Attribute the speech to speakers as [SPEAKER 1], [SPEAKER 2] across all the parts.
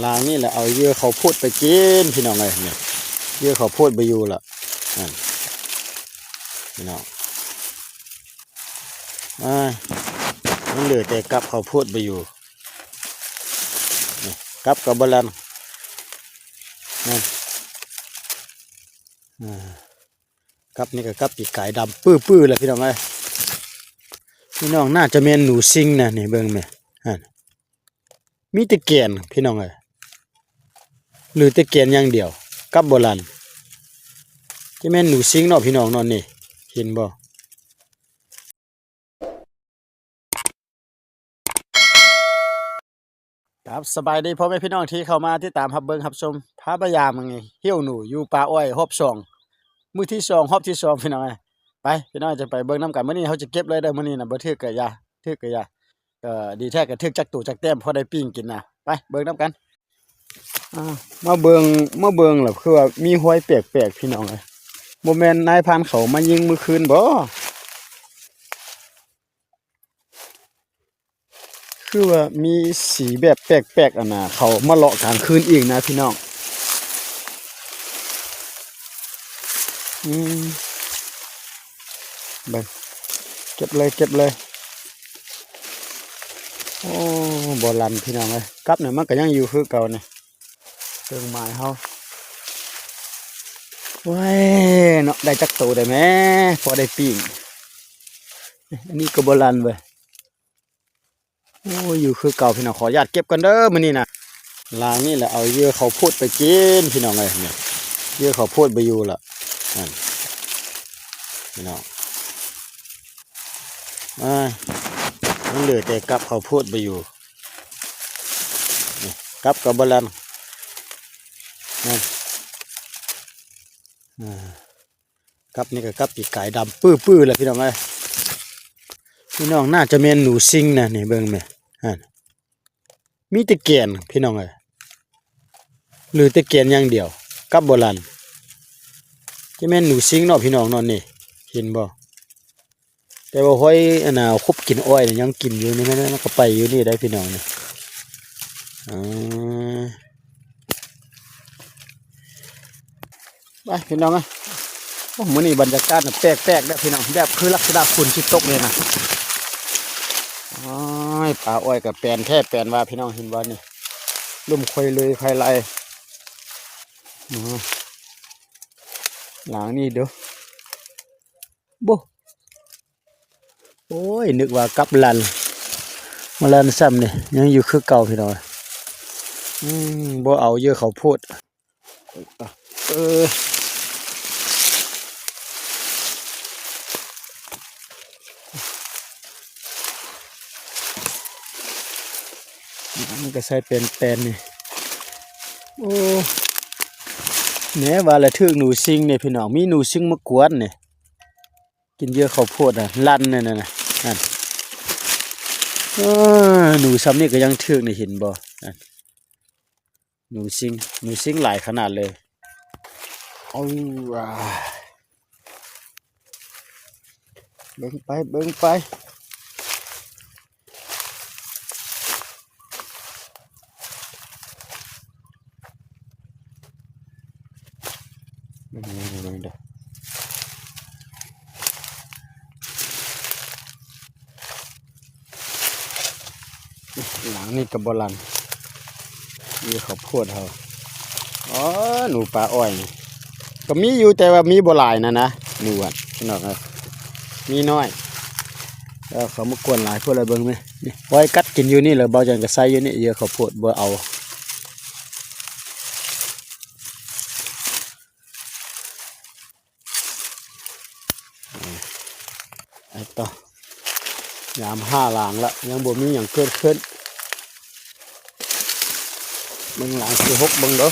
[SPEAKER 1] ลางนี่แหละเอาเยื่อเขาพูดไปกินพี่น้องเลยเนี่ยเยื่อเขาพูดไปอยู่ละพี่น้องมันเหลือแต่กับเขาพูดไปอยู่กับกับบอลันนั่นกับนี่ก็กับปีกไก่ดำปื้อเลยพี่น้องเลยพี่น้องน่าจะเป็นหนูซิงนะนี่เบิ่งไหมมีตะเกียนพี่น้องเลยหรือตะเกียนอย่างเดียวกับโบราณจะแม่นหนูซิงเนาะพี่น้องนอนนี่เห็นบ่ครับสบายดีพ่อแม่พี่น้องที่เข้ามาที่ตามรับเบิ่งรับชมพาพยามไงเหี้ยวหนูอยู่ป่าอ้อยรอบสองมื้อที่2รอบที่2พี่น้องไปพี่น้องจะไปเบิ่งน้ำกันมื้อนี้เขาจะเก็บเลยเด้อมื้อนี้น่ะบ่ทึกกะยาทึกกะยาดีแท้ก็ทึกจักตู่จักแต้มพอได้ปิ้งกินนะไปเบิ่งน้ำกันมาเบิ่งแล้วคือว่ามีห้อยแปลกๆพี่น้องบ่แม่นนายพรานเขามายิงมื้อคืนบ่คือว่ามีสีแบบแปลกๆอ่ะนะเขามาเลาะกลางคืนอีกนะพี่น้องเบิ่งเก็บเลยโอ้บ่ลันพี่น้องเอ้ยกับเนี่ยมันก็ยังอยู่คือเก่าเนี่ยเครื่องหมายเฮาว้ายเนาะได้จักโตได้แม่พอได้ปิ้งอันนี้ก็บ่ลันเว้ยโอ้อยู่คือเก่าพี่น้องขออนุญาตเก็บกันเด้อมื้อนี้นะลางนี่แหละเอาเยื่อเขาพูดไปกินพี่น้องเอ้ยเนี่ยเยื่อเขาพูดไปอยู่ละพี่น้องมันเหลือแต่กับเขาพูดไปอยู่กับกับบอลันนั่นกับนี่ก็กับปีกไก่ดำปื้อเลยพี่น้องเอ้ยพี่น้องน่าจะเป็นหนูซิงนะนี่เบิ่งไหมมีตะเกียนพี่น้องเอ้ยหรือตะเกียนอย่างเดียวกับโบราณจะแม่นหนูซิงเนาะพี่น้องนอนนี่เห็นบ่แต่ว่าห้อยอันน่ะคบกินอ้อยยังกินอยู่นี่นะก็ไปอยู่นี่ได้พี่น้องนี่ไปพี่น้องโอ้มื้อนี้บรรยากาศแปลกๆได้พี่น้องแบบคือลักษณะฝนที่ตกเลยนะป่าอ้อยกับแปลนแท้แปลนว่าพี่น้องเห็นบ่นี่ลุ่มคอยเลยใครไรหลังนี่เด้อบ่โอ้ยนึกว่ากับลันมาลันซ้ำนี่ยังอยู่คือเก่าพี่น้องบ่เอาเยอะเขาพูดมันก็ใส่เป็นนี่โอ้แหนว่าละทึกหนูซิงเนี่ยพี่น้องมีหนูซิงมากวนเนี่ยกินเยอะเขาพูดลั่นเนี่ยนะนั่นหนูซ้ำนี่ก็ยังทึกนี่เห็นบ่หนูซิงหลายขนาดเลยเอาเบิ่งไปเด้อหลังนี่กับบอลันนี่เขาพูดเขาหนูปลาอ้อยก็มีอยู่แต่ว่ามีบ่หลายนะหนูพี่น้องมีน้อยแล้วเขามากวนหลายพวกอะไรเบิ่งไหมนี่ไว้กัดกินอยู่นี่เลยเบาจังก็ใส่อยู่นี่เยอะเขาพูดบ่เอาไอ้ต่อยาม5 หลังละยังบ่มีอย่างเกิดขึ้นเบิ่งหลังที่6เบิ่งเด้อ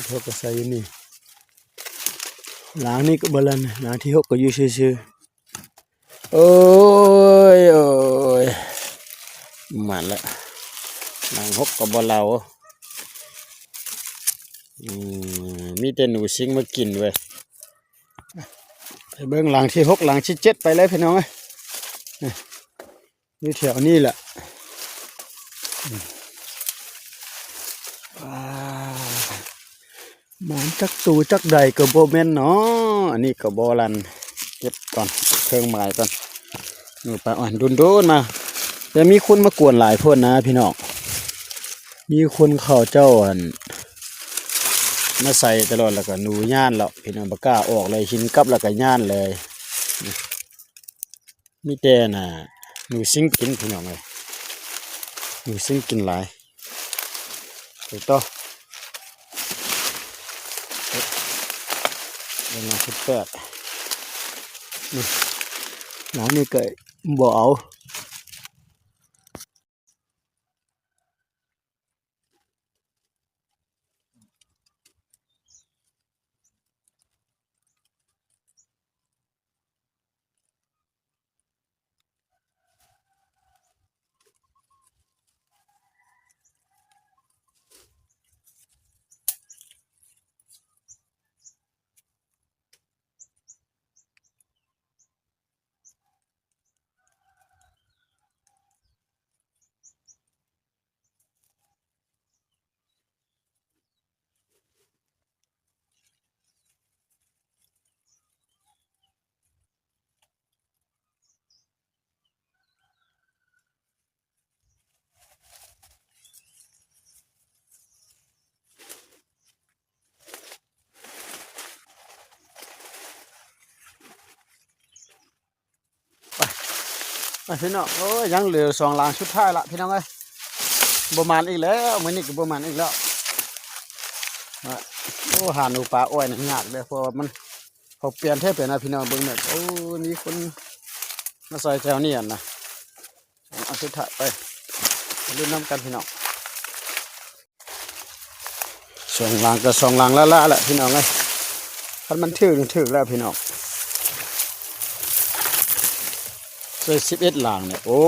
[SPEAKER 1] เขาก็ใส่อยู่นี่หลังนี่ก็บ่ลันหลังที่6ก็อยู่ซื่อๆโอ้ยมันละหลัง6ก็บ่เรามีแต่หนูซิงมากินเว้ยไปเบิ่งหลังที่6หลังที่7ไปเลยพี่น้องอยู่แถวนี้แหละ หมานจักตูจักใดก็บ่แม่นเนาะอันนี้ก็บ่ลันเก็บก่อนเครื่องหมายก่อนหนูปลาอ้อยโดนๆมาแต่มีคนมากวนหลายพ่นนะพี่น้องมีคนเข้าเจ้าอันมาใส่ตลอดแล้วก็หนูย่านแล้วพี่น้องบ่กล้าออกเลยหินกลับแล้วก็ย่านเลยมีแต่น่ะหนูซิงกินพี่น้องเอ้ยหนูซิงกินหลายไปต่อเวลา18นี่หลังนี่ก็บ่เอาพี่น้องโอ้ยยังเหลือ2หลังสุดท้ายละพี่น้องเอ้ยบ่มานอีกแล้วมื้อนี้ก็บ่มานอีกแล้วโอ้หาหนูปลาอ้อยนี่ยากเด้อเพราะว่ามันเขาเปลี่ยนแท้เปลี่ยนนะพี่น้องเบิ่งแบบโอ้มีคนมาใส่แถวนี้อ่ะนะเอาสุดท้ายไปลุ้นน้ำกันพี่น้อง2หลังก็2หลังละแหละพี่น้องเอ้ยคันมันถึกแล้วพี่น้องใส่11หลังเนี่ยโอ้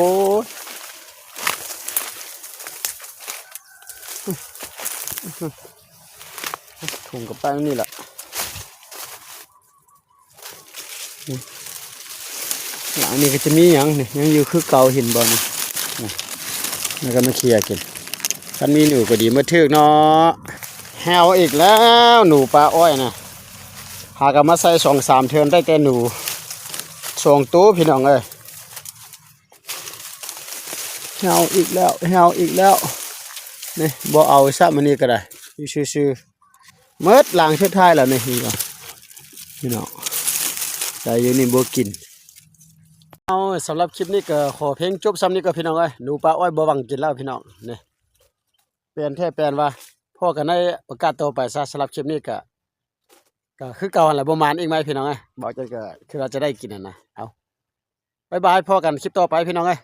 [SPEAKER 1] ถุงกับแป้งนี่แหละหลังนี้ก็จะมีอย่างนี่ยังอยู่คือเก่าเห็นบ่นี่แล้วก็มาเคลียร์กินคันมีหนูก็ดีมาถึกเนาะแฮวอีกแล้วหนูปลาอ้อยนะหากันมาใส่2-3เทือนได้แต่หนู2ตัวพี่น้องเอ้ยแฮวอีกแล้วนี่บ่เอาซะมื้อนี้ก็ได้ซื่อๆเมิดล้างชุดท้ายแล้วนี่พี่น้องได้อยู่นี่บ่กินเอาสำหรับคลิปนี้ก็ขอเพลงจบซ้ำนี้ก็พี่น้องเอ้ยหนูปลาอ้อยบ่หวังกินแล้วพี่น้องนี่เปลี่ยนแท้เปลี่ยนว่าพ่อกันในโอกาสต่อไปซะสำหรับคลิปนี้ก็คือเก่าหั่นแหละบ่มานอีกไหมพี่น้องเอ้ยบอกจังก็คือเราจะได้กินนั่นนะเอาบ๊ายบายพ่อกันคลิปต่อไปพี่น้องเอ้ย